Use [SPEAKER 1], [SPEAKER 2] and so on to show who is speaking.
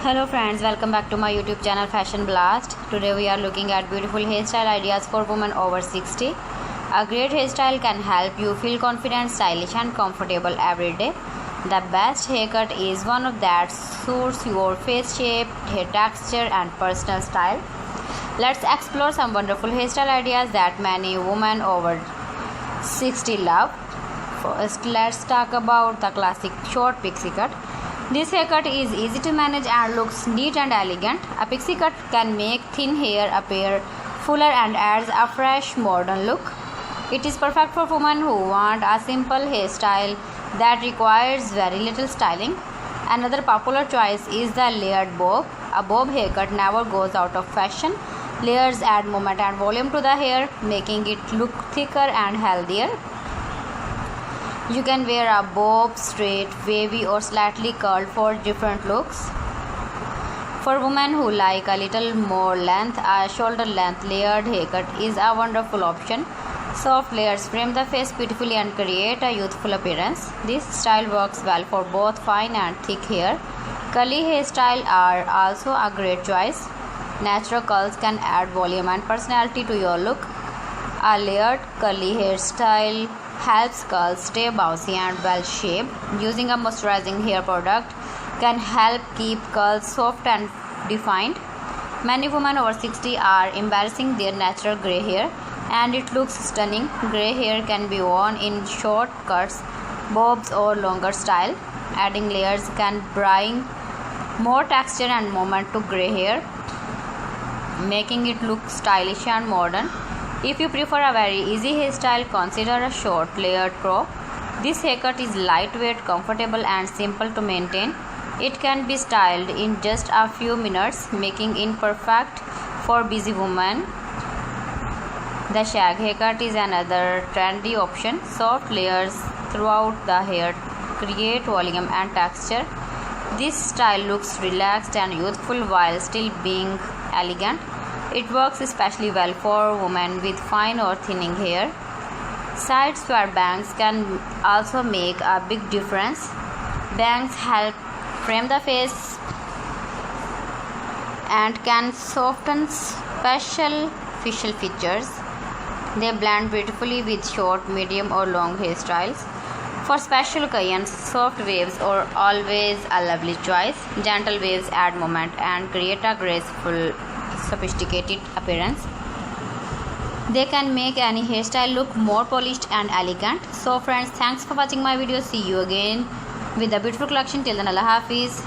[SPEAKER 1] Hello friends, welcome back to my YouTube channel Fashion Blast. Today we are looking at beautiful hairstyle ideas for women over 60. A great hairstyle can help you feel confident, stylish and comfortable every day. The best haircut is one of that suits your face shape, hair texture and personal style. Let's explore some wonderful hairstyle ideas that many women over 60 love. First, let's talk about the classic short pixie cut. This haircut is easy to manage and looks neat and elegant. A pixie cut can make thin hair appear fuller and adds a fresh, modern look. It is perfect for women who want a simple hairstyle that requires very little styling. Another popular choice is the layered bob. A bob haircut never goes out of fashion. Layers add movement and volume to the hair, making it look thicker and healthier. You can wear a bob, straight, wavy or slightly curled for different looks. For women who like a little more length, a shoulder length layered haircut is a wonderful option. Soft layers frame the face beautifully and create a youthful appearance. This style works well for both fine and thick hair. Curly hairstyles are also a great choice. Natural curls can add volume and personality to your look. A layered curly hairstyle helps curls stay bouncy and well shaped. Using a moisturizing hair product can help keep curls soft and defined. Many women over 60 are embarrassing their natural gray hair and it looks stunning. Gray hair can be worn in short cuts, bobs or longer style. Adding layers can bring more texture and movement to gray hair, making it look stylish and modern. If you prefer a very easy hairstyle, consider a short layered crop. This haircut is lightweight, comfortable and simple to maintain. It can be styled in just a few minutes, making it perfect for busy women. The shag haircut is another trendy option. Soft layers throughout the hair create volume and texture. This style looks relaxed and youthful while still being elegant. It works especially well for women with fine or thinning hair. Side swept bangs can also make a big difference. Bangs help frame the face and can soften facial features. They blend beautifully with short, medium or long hairstyles. For special occasions, soft waves are always a lovely choice. Gentle waves add movement and create a graceful, sophisticated appearance. They can make any hairstyle look more polished and elegant. So friends, thanks for watching my video. See you again with a beautiful collection. Till then, Allah Hafiz.